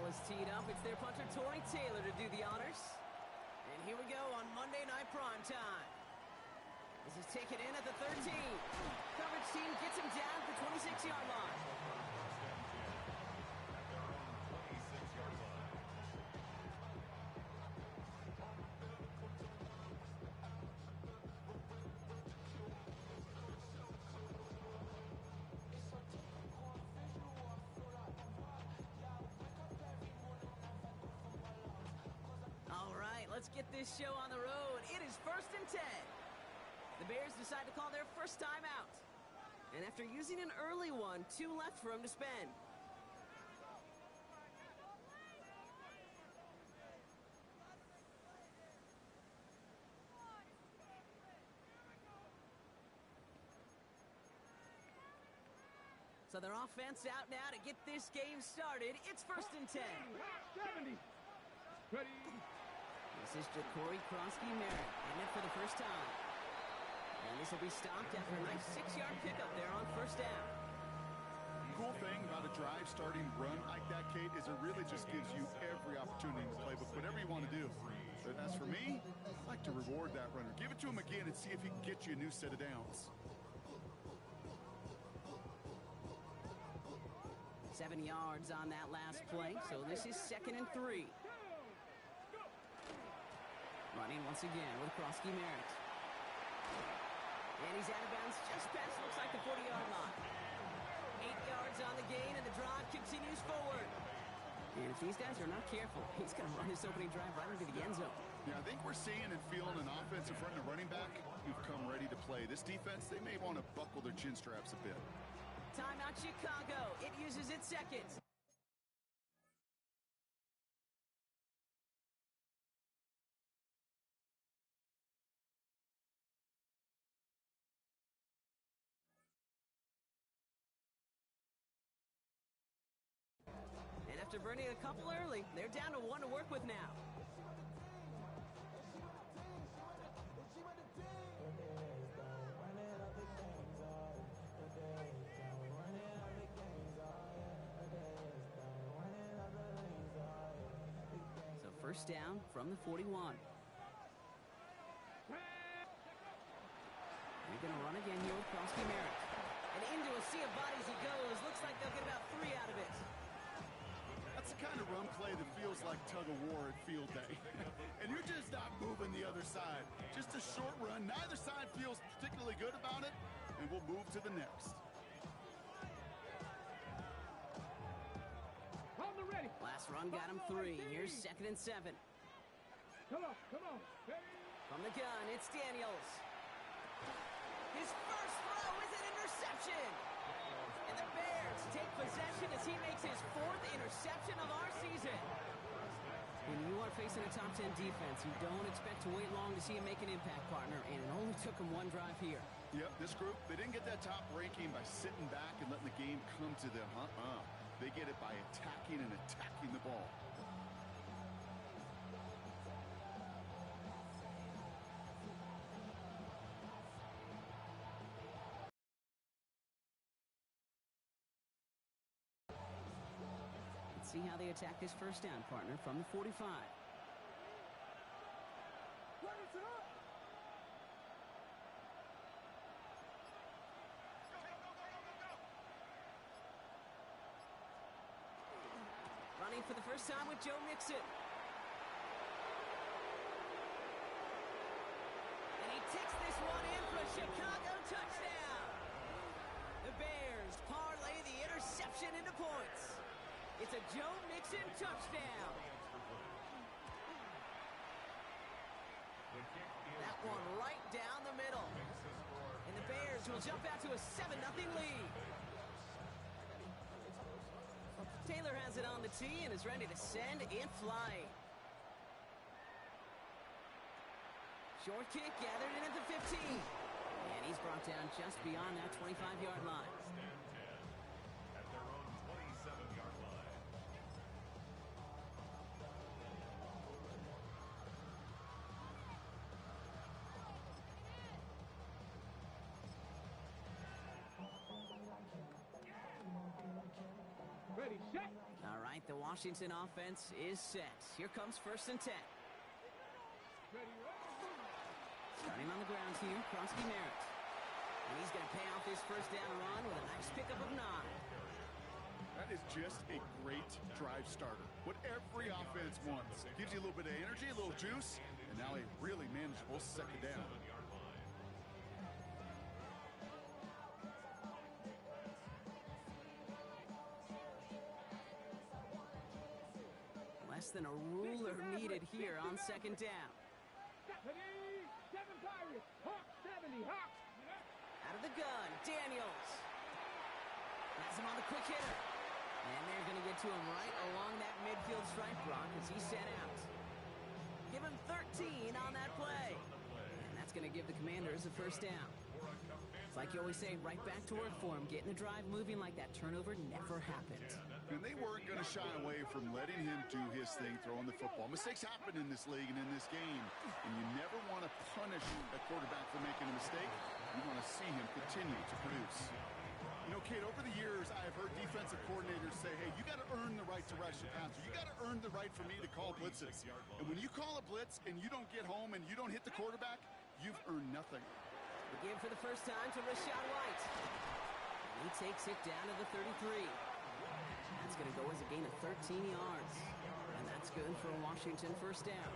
is teed up. It's their punter, Tory Taylor, to do the honors. And here we go on Monday Night Prime Time. This is taken in at the 13. Coverage team gets him down at the 26-yard line. All right, let's get this show on the road. It is 1st and 10. The Bears decide to call their first time out. And after using an early one, 2 left for him to spend. So their offense out now to get this game started. It's 1st and 10. 70. Ready. This is Ja'Cory Krosky-Merritt hitting it for the first time. And this will be stopped after a nice 6-yard pickup there on 1st down. Cool thing about a drive starting run like that, Kate, is it really just gives you every opportunity in the playbook, whatever you want to do. But as for me, I'd like to reward that runner. Give it to him again and see if he can get you a new set of downs. 7 yards on that last play, so this is 2nd and 3. Running once again with Krosky-Merritt. And he's out of bounds just past, looks like the 40-yard line. 8 yards on the gain, and the drive continues forward. And if these guys are not careful, he's going to run this opening drive right into the end zone. Yeah, I think we're seeing and feeling an offense in front of the running back who've come ready to play. This defense, they may want to buckle their chin straps a bit. Timeout Chicago. It uses its seconds. And after burning a couple early, they're down to 1 to work with now. So 1st down from the 41. They're going to run again here with Krosky-Merritt. And into a sea of bodies he goes. Looks like they'll get about 3 out of it. That's the kind of run play that feels like tug-of-war at field day. And you're just not moving the other side. Just a short run. Neither side feels particularly good about it, and we'll move to the next. On the ready. Last run got him 3. Here's 2nd and 7. Come on, come on. Ready. From the gun, it's Daniels. His first throw is an interception. And the Bears take possession as he makes his 4th interception of our season. When you are facing a top 10 defense, you don't expect to wait long to see him make an impact, partner, and it only took him 1 drive here. Yep, this group, they didn't get that top ranking by sitting back and letting the game come to them. They get it by attacking and attacking the ball. Let's see how they attack this 1st down, partner, from the 45. Running for the first time with Joe Mixon. And he takes this one in for a Chicago touchdown. The Bears parlay the interception into points. It's a Joe Mixon touchdown. That one right down the middle. And the Bears will jump out to a 7-0 lead. Taylor has it on the tee and is ready to send it flying. Short kick gathered in at the 15. And he's brought down just beyond that 25-yard line. At their own 27-yard line. Ready, set. All right, the Washington offense is set. Here comes 1st and 10. Ready, roll. Starting on the ground here, Kronsky Merritt. And he's going to pay off his first down run with a nice pickup of 9. That is just a great drive starter. What every offense wants. Gives you a little bit of energy, a little juice, and now a really manageable second down. Less than a ruler needed here on 2nd down. Ready, 7 Pirates. Hawk 70, Hawk. Out of the gun, Daniels. Has him on the quick hitter. And they're going to get to him right along that midfield stripe, Brock, as he's set out. Give him 13 on that play. And that's going to give the Commanders a first down. It's like you always say, right back to work for him. Getting the drive moving like that turnover never happened. And they weren't going to shy away from letting him do his thing, throwing the football. Mistakes happen in this league and in this game. And you never want to punish a quarterback for making a mistake. You want to see him continue to produce. You know, Kate, over the years, I have heard defensive coordinators say, hey, you got to earn the right to rush the passer. You got to earn the right for me to call blitzes. And when you call a blitz and you don't get home and you don't hit the quarterback, you've earned nothing. The give for the first time to Rashad White. And he takes it down to the 33. That's going to go as a gain of 13 yards. And that's good for a Washington first down.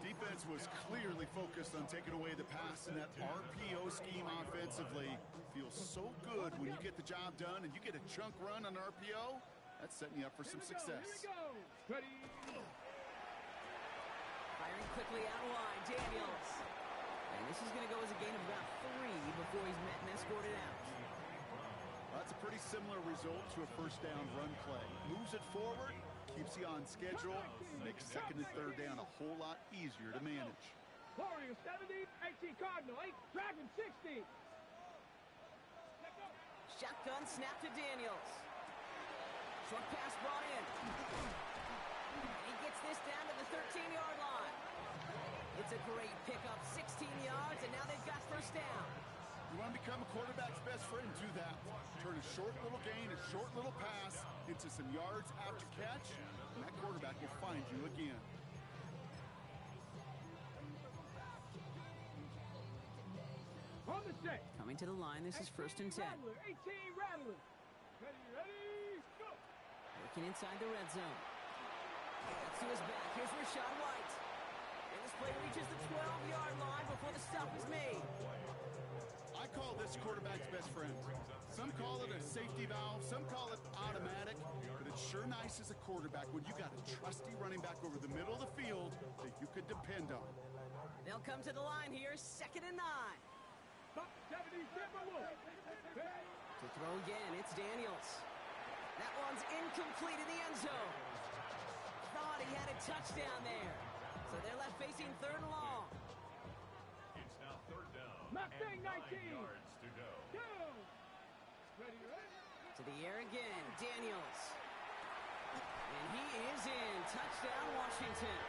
Defense was clearly focused on taking away the pass, and that RPO scheme offensively feels so good when you get the job done and you get a chunk run on RPO. That's setting you up for some success. Here we go. Ready. Firing quickly out wide, Daniels. And this is going to go as a gain of about 3 before he's met and escorted out. Well, that's a pretty similar result to a first down run play. Moves it forward, keeps you on schedule, makes 2nd and 3rd down a whole lot easier to manage. Warrior 70, 18 Cardinal, 8, Dragon 60. Shotgun snap to Daniels. Short pass brought in. And he gets this down to the 13-yard line. It's a great pickup, 16 yards, and now they've got first down. You want to become a quarterback's best friend, do that. Turn a short little gain, a short little pass into some yards after catch, and that quarterback will find you again. On the set. Coming to the line, this is 1st and 10. Rattler, 18 Rattler. Ready, go. Working inside the red zone. Gets to his back. Here's Rashad White. And this play reaches the 12-yard line before the stop is made. I call this quarterback's best friend. Some call it a safety valve, some call it automatic, but it's sure nice as a quarterback when you got a trusty running back over the middle of the field that you could depend on. They'll come to the line here, 2nd and 9. Top 70, Timberwolves. To throw again, it's Daniels. That one's incomplete in the end zone. Thought he had a touchdown there. So they're left facing 3rd and long. It's now 3rd down. Mustang and 9 19. yards to go. Go. Ready, ready. To the air again, Daniels. And he is in. Touchdown, Washington.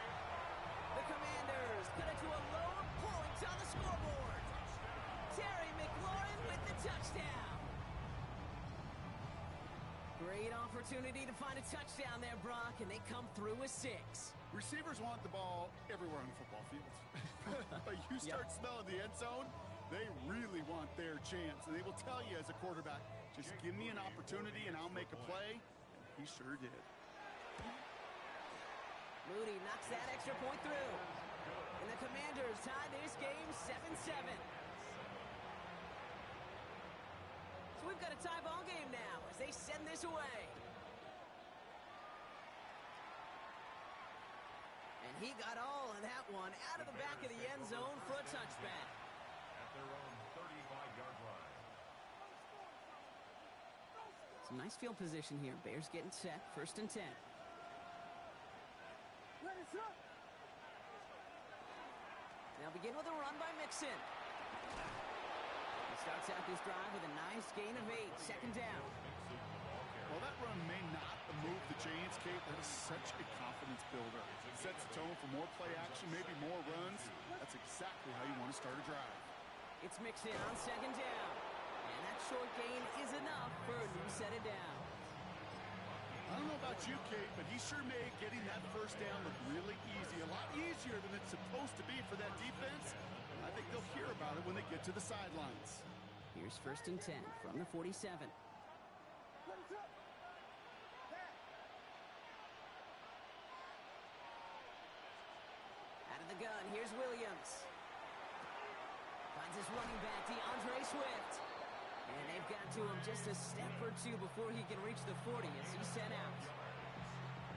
The Commanders cut it to a low of points on the scoreboard. Terry McLaurin with the touchdown. Great opportunity to find a touchdown there, Brock, and they come through with 6. Receivers want the ball everywhere on the football field. But you start smelling the end zone, they really want their chance. And they will tell you as a quarterback, just give me an opportunity and I'll make a play. And he sure did. Moody knocks that extra point through. And the Commanders tie this game 7-7. So we've got a tie ball game now as they send this away. And he got all of that one out of the back of the end zone for a touchback. At their own 35-yard line. Some nice field position here. Bears getting set, 1st and 10. They'll begin with a run by Mixon. He starts out this drive with a nice gain of 8, 2nd down. Well, that run may not move the chains, Kate. That is such a confidence builder. It sets the tone for more play action, maybe more runs. That's exactly how you want to start a drive. It's Mixon on 2nd down. And that short gain is enough for a new set of downs. I don't know know about you, Kate, but he sure made getting that first down look really easy. A lot easier than it's supposed to be for that defense. I think they'll hear about it when they get to the sidelines. Here's 1st and 10 from the 47. Out of the gun, here's Williams. Finds his running back, DeAndre Swift. And they've got to him just a step or two before he can reach the 40 as he's sent out.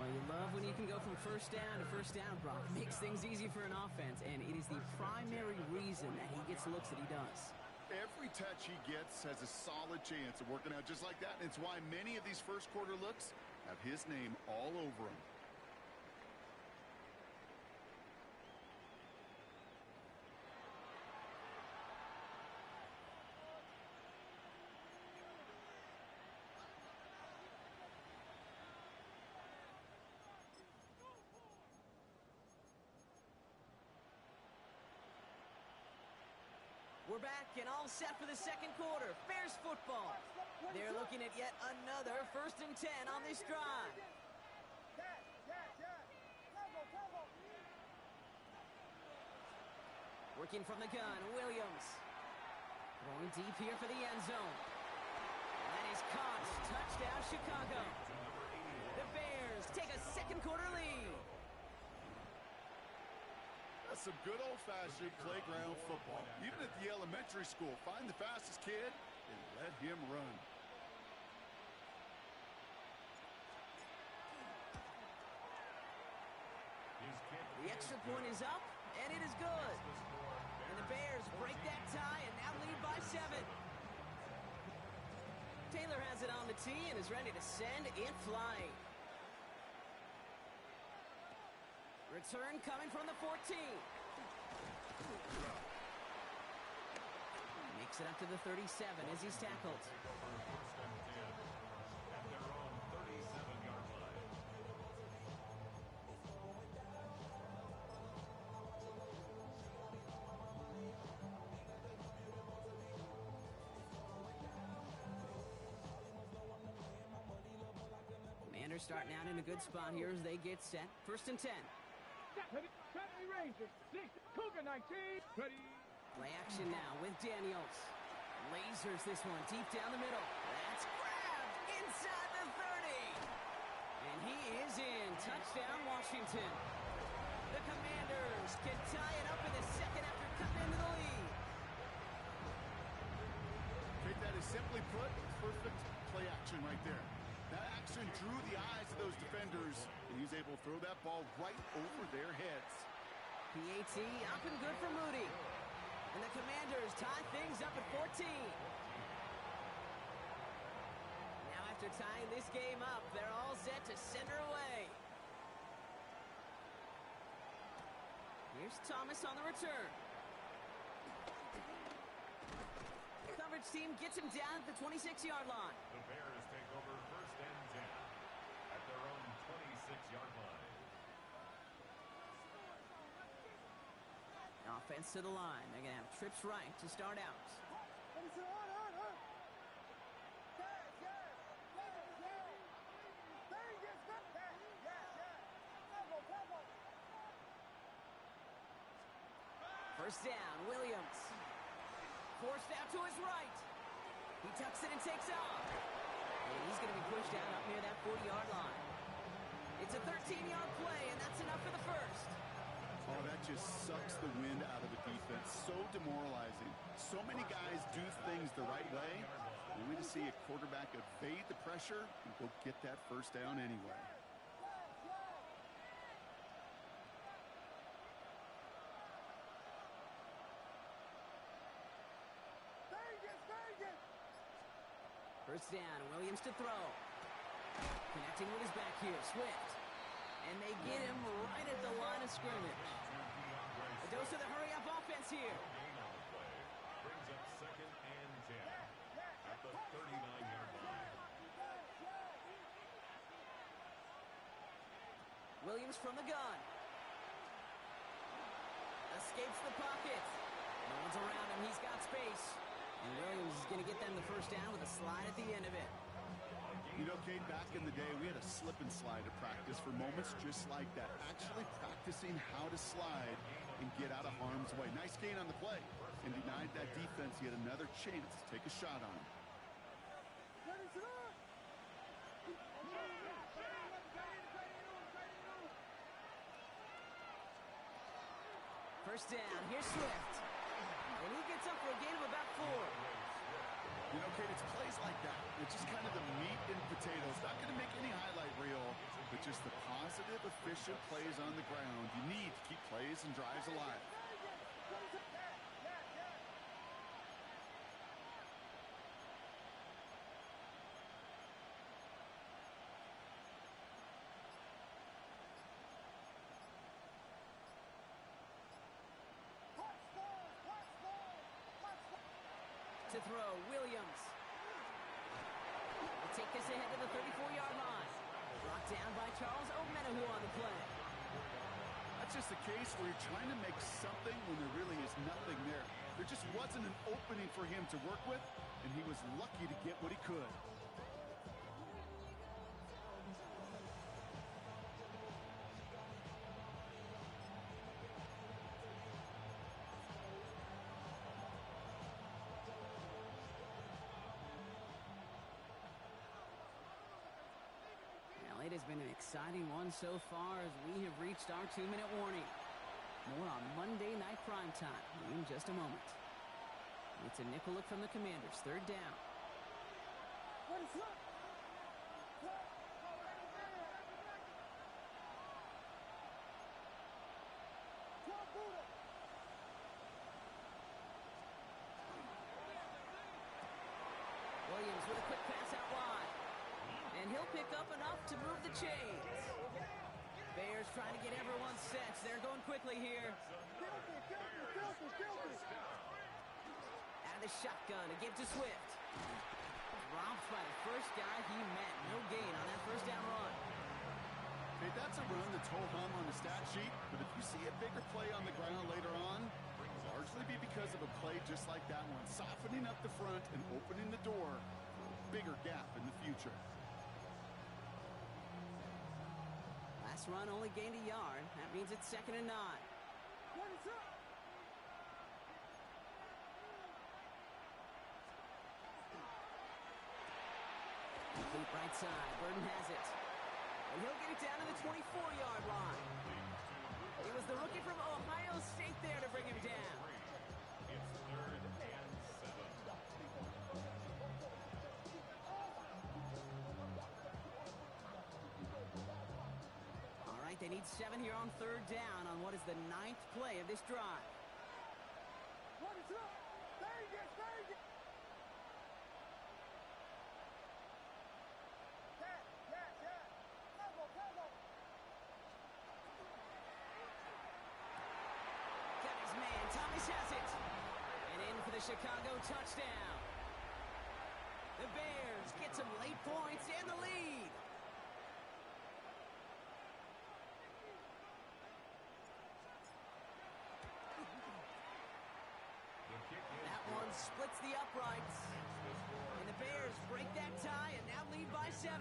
Well, you love when you can go from first down to first down, Brock. Makes things easy for an offense, and it is the primary reason that he gets looks that he does. Every touch he gets has a solid chance of working out just like that. And it's why many of these first quarter looks have his name all over them. We're back and all set for the second quarter. Bears football. They're looking at yet another 1st and 10 on this drive. Working from the gun, Williams. Going deep here for the end zone. And that is caught. Touchdown, Chicago. The Bears take a second quarter lead. That's some good old-fashioned playground football. Even at the elementary school, find the fastest kid and let him run. The extra point is up, and it is good. And the Bears break that tie and now lead by 7. Taylor has it on the tee and is ready to send it flying. Return coming from the 14. Makes it up to the 37 as he's tackled. Commanders starting out in a good spot here as they get set. 1st and 10. Ready, Rangers, 6, Cougar 19, ready. Play action now with Daniels. Lasers this one deep down the middle. That's grabbed inside the 30. And he is in. Touchdown, Washington. The Commanders can tie it up in the second after cutting into the lead. Kate, that is simply put, perfect play action right there. That action drew the eyes of those defenders, and he's able to throw that ball right over their heads. PAT up and good for Moody. And the Commanders tie things up at 14. Now after tying this game up, they're all set to send her away. Here's Thomas on the return. The coverage team gets him down at the 26-yard line. The Bears take over 1st and 10 at their own 26-yard line. Offense to the line. They're going to have trips right to start out. First down, Williams. Forced out to his right. He tucks it and takes off. And he's going to be pushed out up near that 40-yard line. It's a 13-yard play, and that's enough for the first. Oh, that just sucks the wind out of the defense. So demoralizing. So many guys do things the right way, only to see a quarterback evade the pressure and go get that first down anyway. First down, Williams to throw. Connecting with his back here, Swift. And they get him right at the line of scrimmage. A dose of the hurry-up offense here. Brings up 2nd and 10 at the 39-yard line. Williams from the gun. Escapes the pocket. No one's around him. He's got space. And Williams is going to get them the first down with a slide at the end of it. A gain You know, Kate, back in the day, we had a slip and slide at practice for moments just like that. Actually practicing how to slide and get out of harm's way. Nice gain on the play. And denied that defense yet another chance to take a shot on him. First down, here's Swift. And he gets up for a gain of about 4. You know, Kate, it's plays like that. It's just kind of the meat and potatoes. Not going to make any highlight reel, but just the positive, efficient plays on the ground. You need to keep plays and drives alive. To throw, Williams. Will take this ahead to the 34-yard line. Brought down by Charles Omenihu on the play. That's just a case where you're trying to make something when there really is nothing there. There just wasn't an opening for him to work with, and he was lucky to get what he could. It has been an exciting one so far as we have reached our 2-minute warning. More on Monday Night Primetime in just a moment. It's a nickel look from the Commanders. Third down. Williams with a quick pass out wide. And he'll pick up enough to move the chains. Bears trying to get everyone set. They're going quickly here. Out of the shotgun to give to Swift. Dropped by the first guy he met. No gain on that first down run. Hey, that's a run that's ho-hum on the stat sheet, but if you see a bigger play on the ground later on, it'll largely be because of a play just like that one, softening up the front and opening the door for a bigger gap in the future. Last run only gained a yard. That means it's 2nd and 9. Complete right side. Burden has it. And he'll get it down to the 24-yard line. It was the rookie from Ohio State there to bring him down. It's 3rd and 7. All right, they need 7 here on 3rd down on what is the 9th play of this drive. Has it. And in for the Chicago touchdown. The Bears get some late points and the lead. That one splits the uprights. And the Bears break that tie and now lead by 7.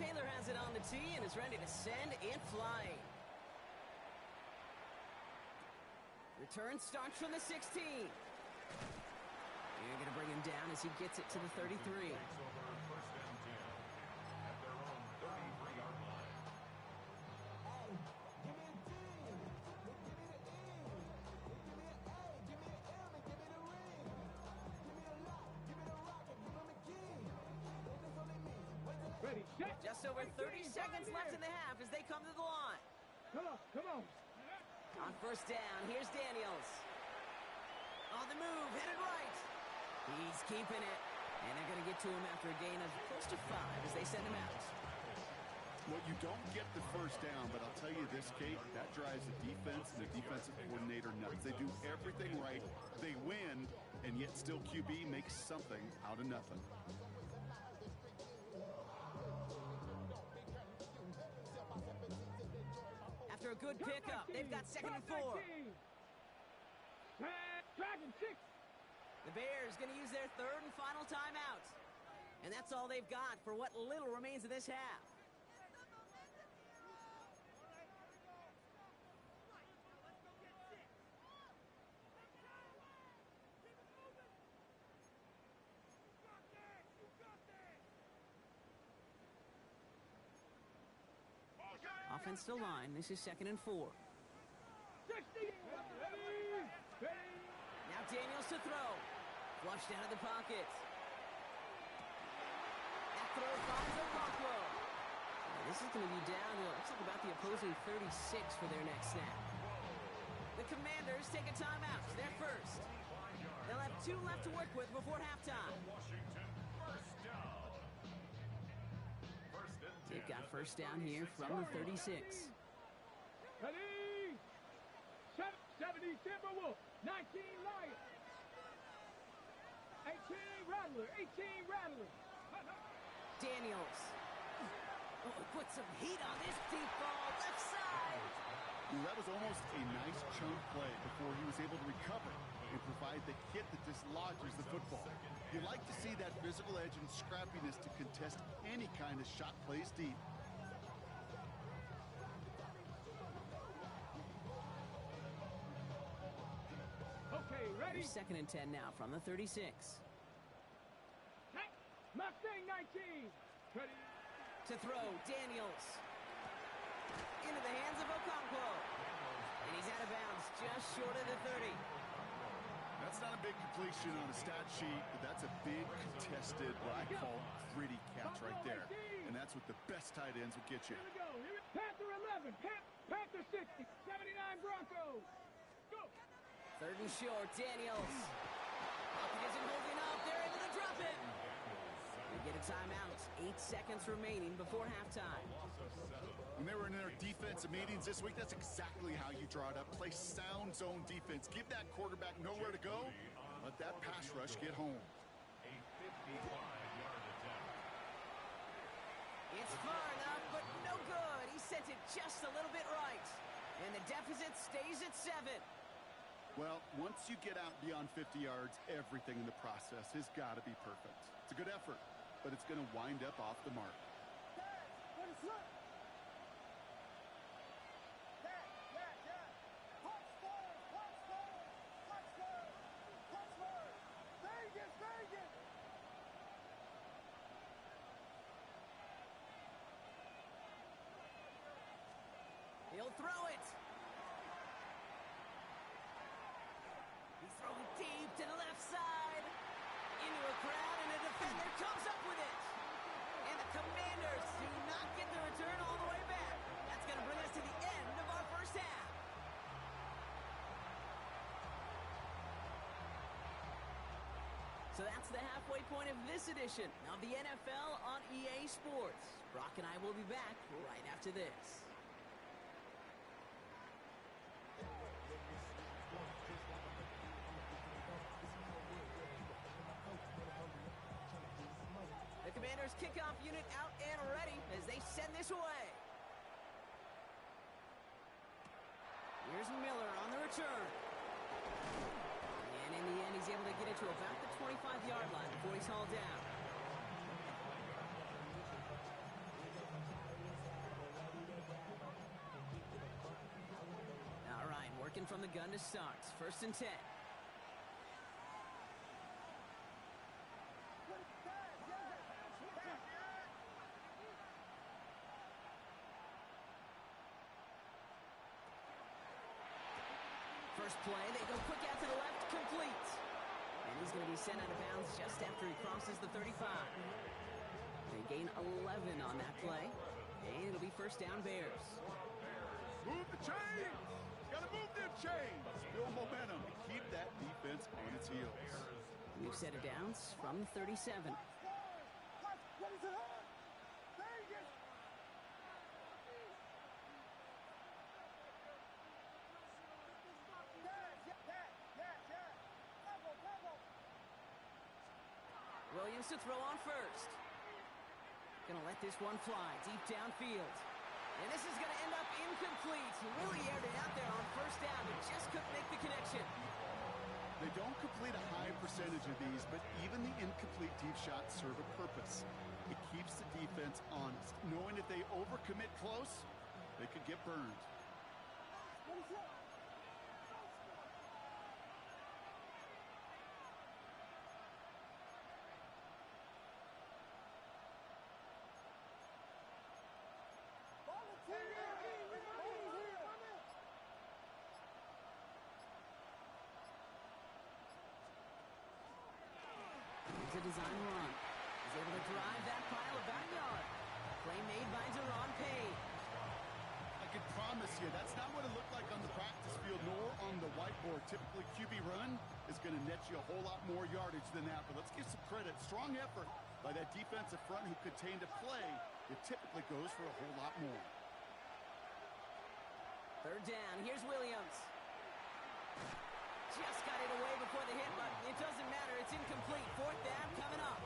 Taylor has it on the tee and is ready to send it flying. Return starts from the 16. You're going to bring him down as he gets it to the 33. Takes over 1st and 10 at their own 33-yard line. Ready, set. Just over 30 seconds left in the half as they come to the line. Come on, come on. On 1st down, here's Daniels. On the move, headed right. He's keeping it. And they're going to get to him after a gain of close to 5 as they send him out. Well, you don't get the 1st down, but I'll tell you this, Kate, that drives the defense and the defensive coordinator nuts. They do everything right. They win, and yet still QB makes something out of nothing. After a good pickup, they've got 2nd and 4. Dragon 6. The Bears going to use their 3rd and final timeout. And that's all they've got for what little remains of this half. Offensive line, this is 2nd and 4. Now Daniels to throw. Flushed out of the pocket. That throw finds Okonkwo. This is going to be down to, looks like about the opposing 36 for their next snap. The Commanders take a timeout. They're first. They'll have 2 left to work with before halftime. They've got first down here from the 36. Ready? 70 Timberwolves, 19 Lions, 18 Rattler, 18 Rattler. Daniels. Oh, put some heat on this deep ball, left side. That was almost a nice chunk play before he was able to recover and provide the hit that dislodges the football. You like to see that physical edge and scrappiness to contest any kind of shot plays deep. Okay, ready? Here's 2nd and 10 now from the 36. Mustang 19. Ready? To throw, Daniels. Into the hands of Okonkwo. And he's out of bounds, just short of the 30. That's not a big completion on a stat sheet, but that's a big contested, what I call gritty catch right there. And that's what the best tight ends will get you. Here we go. Panther 11. Panther 60. 79 Broncos. Go. 3rd and short, Daniels. Pocket isn't holding up. They're into the drop it. They get a timeout. 8 seconds remaining before halftime. When they were in their defensive meetings this week, that's exactly how you draw it up. Play sound zone defense. Give that quarterback nowhere to go. Let that pass rush get home. A 55-yard attempt. It's far enough, but no good. He sent it just a little bit right. And the deficit stays at 7. Well, once you get out beyond 50 yards, everything in the process has got to be perfect. It's a good effort, but it's going to wind up off the mark. He'll throw it. He's throwing deep to the left side. Into a crowd, and a defender comes up with it. And the Commanders do not get the return all the way back. That's going to bring us to the end of our first half. So that's the halfway point of this edition of the NFL on EA Sports. Brock and I will be back right after this. The Commanders kickoff unit out and ready as they send this away. Here's Miller on the return. And in the end, he's able to get it to about the 25-yard line before he's hauled down. All right, working from the gun to start. 1st and 10. First play, they go quick out to the left, complete. And he's going to be sent out of bounds just after he crosses the 35. They gain 11 on that play, and it'll be first down Bears. Move the chains! Gotta move them chains! Build momentum. Keep that defense on its heels. New set of downs from the 37. Williams to throw on first. Gonna let this one fly deep downfield. And this is gonna end up incomplete. He really aired it out there on first down, but just couldn't make the connection. They don't complete a high percentage of these, but even the incomplete deep shots serve a purpose. It keeps the defense honest, knowing if they overcommit close, they could get burned. Here's a design run. He's able to drive that pile of backyard. Play made by Deron Payne. I can promise you, that's not what it looked like on the practice field nor on the whiteboard. Typically, QB run is going to net you a whole lot more yardage than that. But let's give some credit. Strong effort by that defensive front who contained a play. It typically goes for a whole lot more. Third down. Here's Williams. Just got it away before the hit button. It doesn't matter. It's incomplete. Fourth down coming up.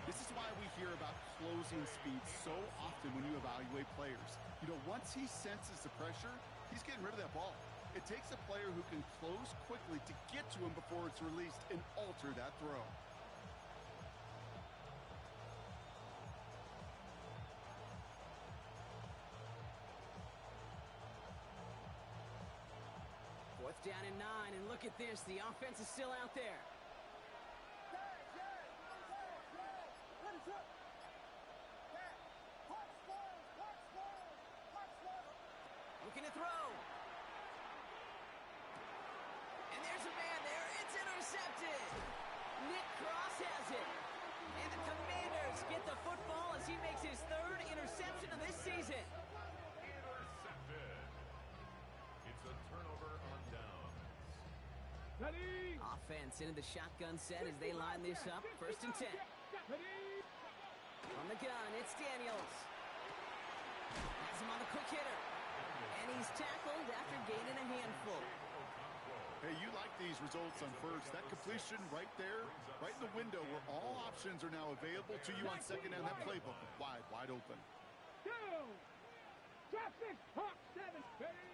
This is why we hear about closing speed so often when you evaluate players. You know, once he senses the pressure, he's getting rid of that ball. It takes a player who can close quickly to get to him before it's released and alter that throw. Fourth down and 9, and look at this. The offense is still out there. Looking to throw. And there's a man there. It's intercepted. Nick Cross has it. And the Commanders get the football as he makes his third interception of this season. Intercepted. It's a turnover on downs. Ready? Offense into the shotgun set as they line this up. First and 10. Ready? On the gun, it's Daniels. Has him on the quick hitter. And he's tackled after gaining a handful. Hey, you like these results on first. That completion right there, right in the window where all options are now available to you on second down. That playbook wide open. Go! Drop 6, hawk 7. Ready?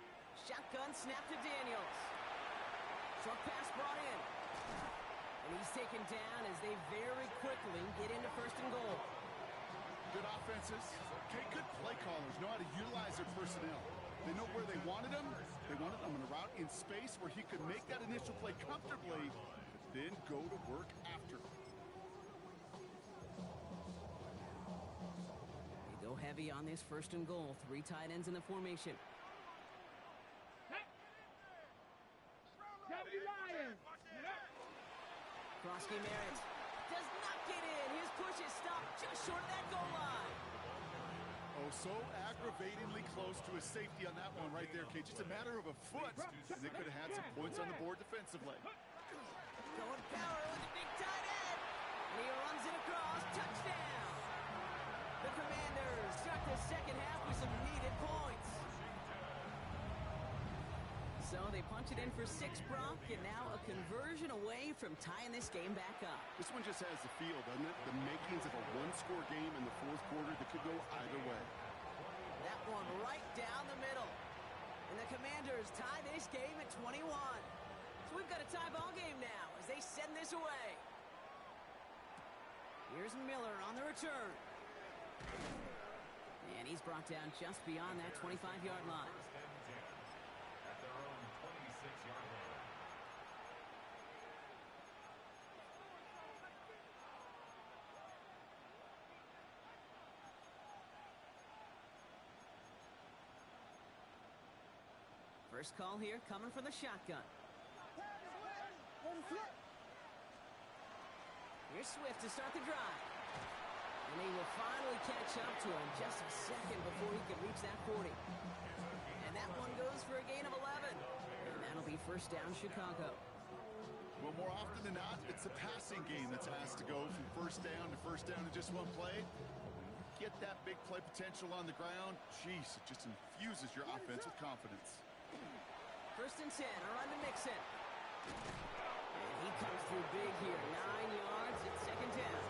Shotgun snap to Daniels. Short pass brought in. And he's taken down as they very quickly get into first and goal. Good offenses. Okay, good play callers know how to utilize their personnel. They know where they wanted him. They wanted him on a route in space where he could make that initial play comfortably, but then go to work after. They go heavy on this first and goal. 3 tight ends in the formation. 70 Lions. Krosky Merritt does not get in. His push is stopped just short of that goal line. Oh, so aggravatingly close to a safety on that one right there, Kate. Just a matter of a foot, and they could have had some points on the board defensively. Going power with the big tight end. And he runs it across. Touchdown. The Commanders start the second half with some needed points. So they punch it in for 6, Brock, and now a conversion away from tying this game back up. This one just has the feel, doesn't it? The makings of a one-score game in the fourth quarter that could go either way. That one right down the middle. And the Commanders tie this game at 21. So we've got a tie ball game now as they send this away. Here's Miller on the return. And he's brought down just beyond that 25-yard line. At their own 26-yard line. First call here coming from the shotgun. Here's Swift to start the drive. And he will finally catch up to him just a second before he can reach that 40. And that one goes for a gain of 11. And that'll be first down Chicago. Well, more often than not, it's a passing game that's asked to go from first down in just one play. Get that big play potential on the ground. Jeez, it just infuses your offense with confidence. First and 10, a run to Mixon. And he comes through big here. 9 yards at second down.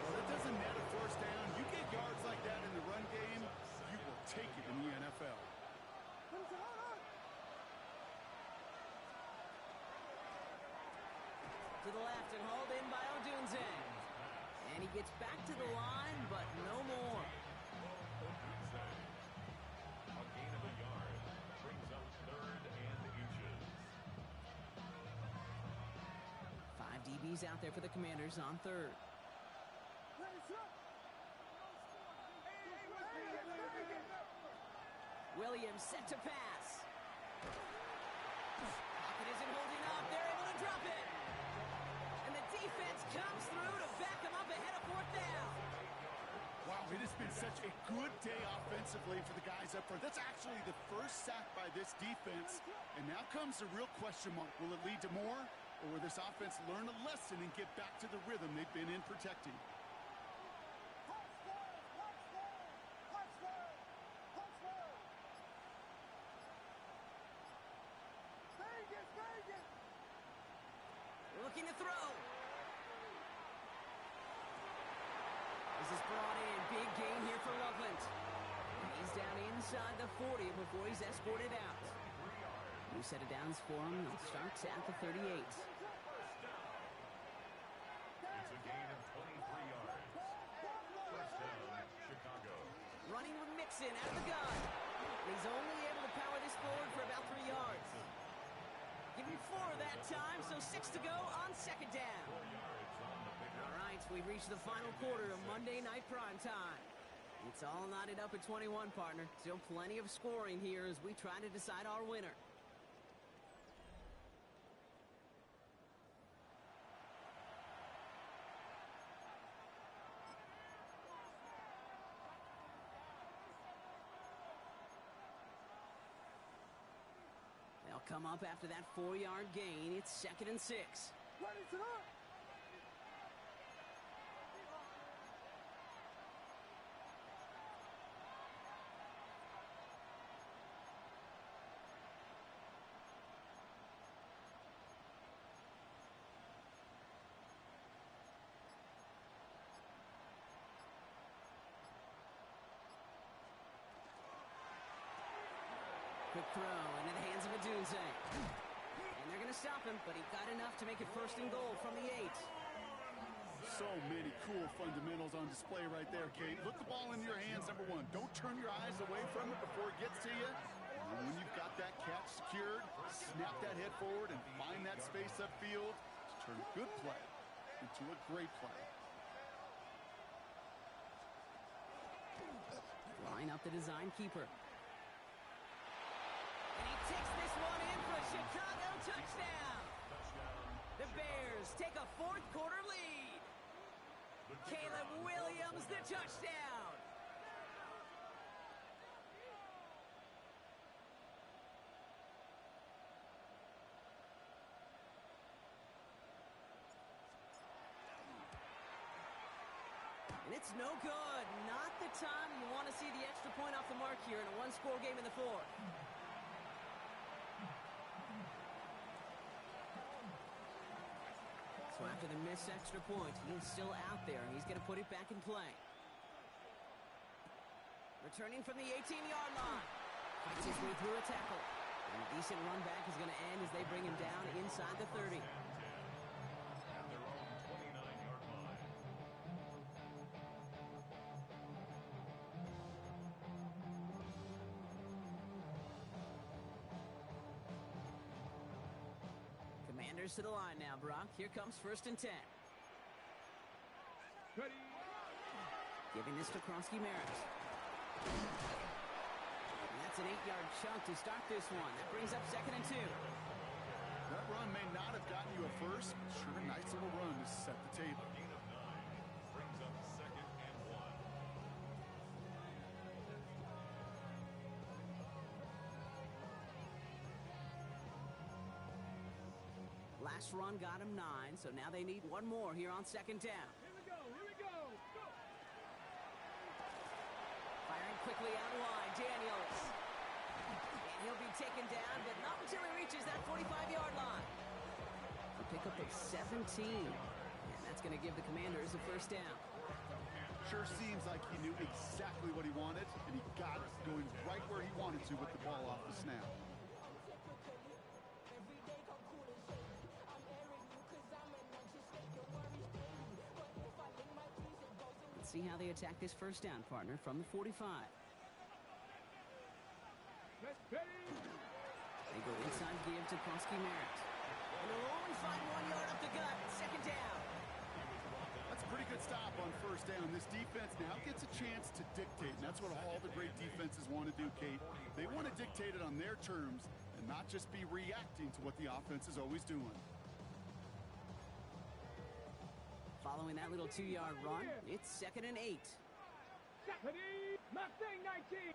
Well, it doesn't matter first down. You get yards like that in the run game, you will take it in the NFL. gets back to the line, but no more. A gain of a yard brings up 3rd and inches. 5 DBs out there for the Commanders on 3rd. Williams set to pass. Pocket isn't holding up. They're able to drop it. And the defense comes through to back them up ahead of 4th down. Wow, it has been such a good day offensively for the guys up front. That's actually the first sack by this defense. And now comes the real question mark. Will it lead to more? Or will this offense learn a lesson and get back to the rhythm they've been in protecting? Looking to throw. This is brought in. Big gain here for Loveland. And he's down inside the 40 before he's escorted out. New set of downs for him. They'll start at the 38. It's a gain of 23 yards. 1st down, Chicago. Running with Mixon out of the gun. And he's only able to power this forward for about 3 yards. Give him 4 that time, so 6 to go on 2nd down. All right, we've reached the final quarter of Monday Night Prime Time. It's all knotted up at 21, partner. Still plenty of scoring here as we try to decide our winner. They'll come up after that 4-yard gain. It's 2nd and 6. Quick throw into the hands of Adunze. And they're going to stop him, but he got enough to make it 1st and goal from the 8. So many cool fundamentals on display right there, Kate. Look the ball in your hands, number 1. Don't turn your eyes away from it before it gets to you. And when you've got that catch secured, snap that head forward and find that space upfield to turn a good play into a great play. Line up the design keeper. And he takes this one in for a Chicago touchdown. The Bears take a 4th quarter lead. Caleb Williams, the touchdown. And it's no good. Not the time you want to see the extra point off the mark here in a 1-score game in the 4th. So after the missed extra point, he is still out there, and he's going to put it back in play. Returning from the 18-yard line. Fights his way through a tackle. And a decent run back is going to end as they bring him down inside the 30. At their own 29-yard line. Commanders to the line now, Brock. Here comes 1st and 10. Ready. Giving this to Kronsky-Merritt. And that's an 8-yard chunk to start this one. That brings up 2nd and 2. That run may not have gotten you a first, but sure a nice little run to set the table. A gain of 9 brings up 2nd and 1. Last run got him 9, so now they need one more here on 2nd down. Here we go. Here we go. Go. Firing quickly out wide, Daniels. And he'll be taken down, but not until he reaches that 45-yard line. A pickup of 17. And that's going to give the Commanders a 1st down. Sure seems like he knew exactly what he wanted, and he got it going right where he wanted to with the ball off the snap. see how they attack this first down, partner, from the 45. They go inside give to Prosky-Merritt. And they'll only find 1 yard up the gut. Second down. That's a pretty good stop on first down. This defense now gets a chance to dictate, and that's what all the great defenses want to do, Kate. They want to dictate it on their terms and not just be reacting to what the offense is always doing. Following that little 2-yard run, it's 2nd and 8. Mustang 19.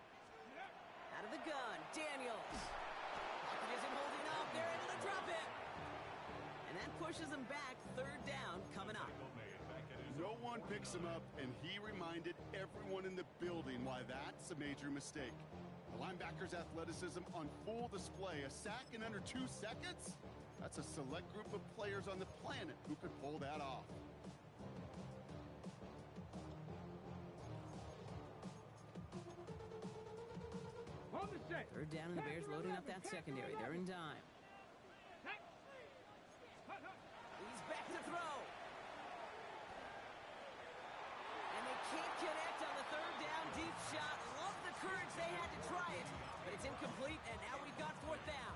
Out of the gun, Daniels. Pocket isn't holding up. They're able to drop it. And that pushes them back. 3rd down coming up. No one picks him up, and he reminded everyone in the building why that's a major mistake. The linebacker's athleticism on full display. A sack in under 2 seconds? That's a select group of players on the planet who could pull that off. On the set. 3rd down, and the Bears loading up that secondary. They're in dime. He's back to throw. And they can't connect on the 3rd down deep shot. Love the courage they had to try it, but it's incomplete, and now we've got 4th down.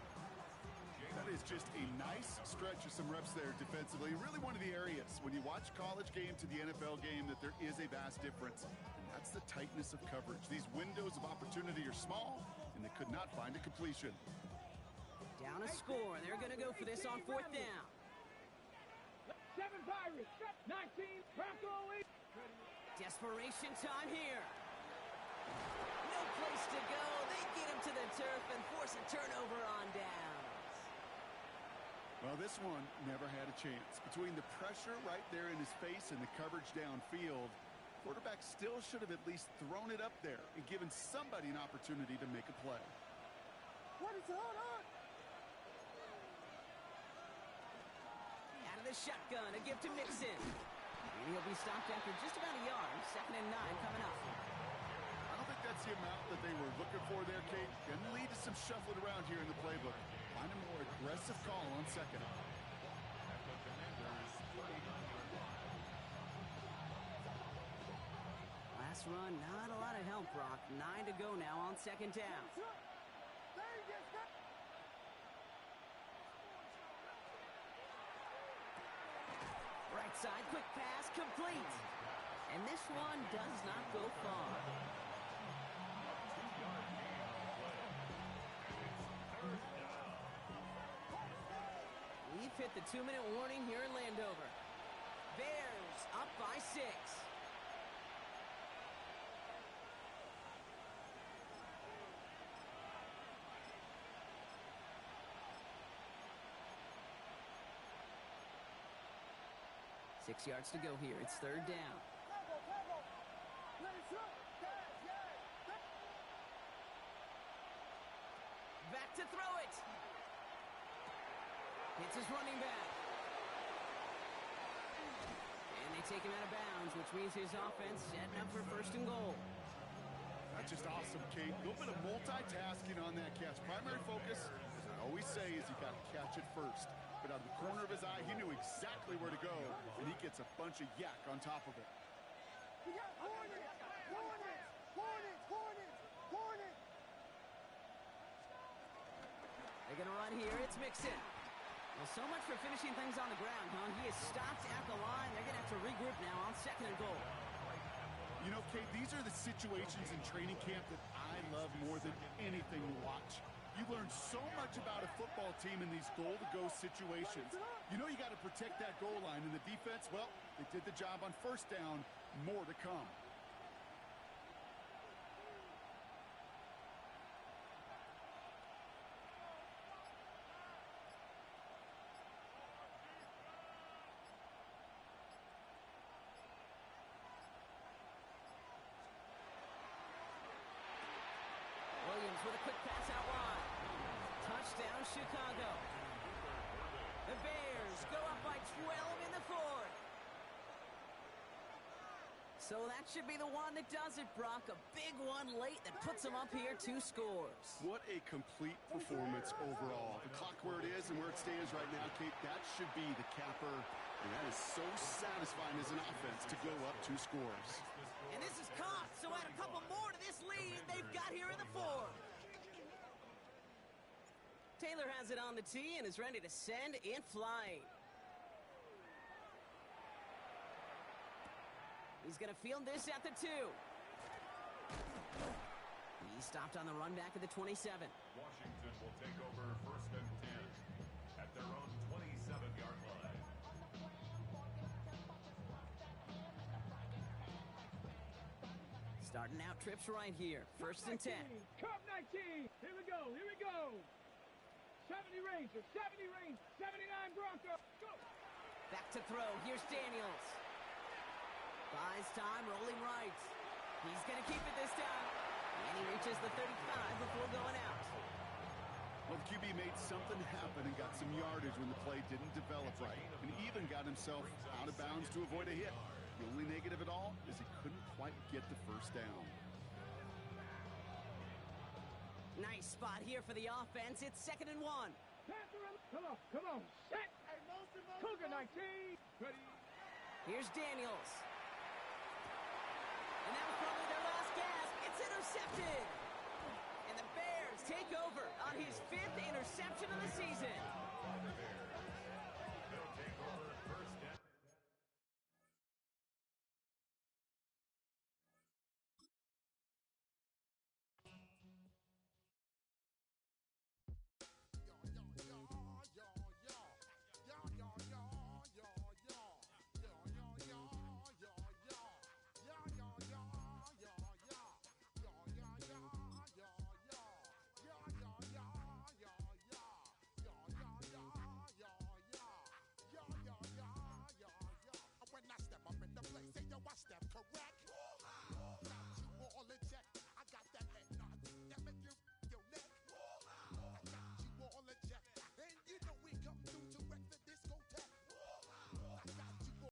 That is just a nice stretch of some reps there defensively. Really one of the areas when you watch college game to the NFL game that there is a vast difference. And that's the tightness of coverage. These windows of opportunity are small, and they could not find a completion. Down a score, and they're going to go for this on 4th down. 7 Pirates. 19 Bronco 8. Desperation time here. No place to go. They get him to the turf and force a turnover on downs. Well, this one never had a chance. Between the pressure right there in his face and the coverage downfield, quarterback still should have at least thrown it up there and given somebody an opportunity to make a play. What is on? Out of the shotgun, a give to Mixon. And he'll be stopped after just about a yard. 2nd and 9 coming up. I don't think that's the amount that they were looking for there, Kate. Going to lead to some shuffling around here in the playbook. Find a more aggressive call on 2nd. Last run, not a lot of help, Brock. 9 to go now on 2nd down. Right side, quick pass, complete. And this one does not go far. We've hit the 2-minute warning here in Landover. Bears up by 6. Six yards to go here. It's 3rd down. Back to throw it. Hits his running back. And they take him out of bounds, which means his offense setting up for 1st and goal. That's just awesome, Kate. A little bit of multitasking on that catch. Primary focus, as I always say, is you got to catch it first. But out of the corner of his eye, he knew exactly where to go, and he gets a bunch of yak on top of it. We got Hornets! They're going to run here. It's Mixon. Well, so much for finishing things on the ground, huh? He is stopped at the line. They're going to have to regroup now on 2nd and goal. You know, Kate, these are the situations in training camp that I love more than anything to watch. You learn so much about a football team in these goal-to-go situations. You know you got to protect that goal line, and the defense, well, they did the job on 1st down. More to come. Williams with a quick pass out wide. Touchdown, Chicago. The Bears go up by 12 in the 4th. So that should be the one that does it, Brock. A big one late that puts them up here 2 scores. What a complete performance overall. The clock where it is and where it stands right now, Kate, that should be the capper. And that is so satisfying as an offense to go up 2 scores. And this is caught, so add a couple more to this lead they've got here in the fourth. Taylor has it on the tee and is ready to send it flying. He's going to field this at the 2. He stopped on the run back at the 27. Washington will take over first and 10 at their own 27-yard line. Starting out trips right here. First and 10. Cup 19. Here we go. Here we go. 70 Rangers. 70 Rangers. 79 Broncos. Go. Back to throw. Here's Daniels. Buys time, rolling right. He's going to keep it this time. And he reaches the 35 before going out. Well, the QB made something happen and got some yardage when the play didn't develop right. And even got himself out of bounds to avoid a hit. The only negative at all is he couldn't quite get the first down. Nice spot here for the offense. It's 2nd and 1. Come on, come on. Set. Cougar 19. Ready. Here's Daniels. And that was probably their last gasp. It's intercepted. And the Bears take over on his 5th interception of the season.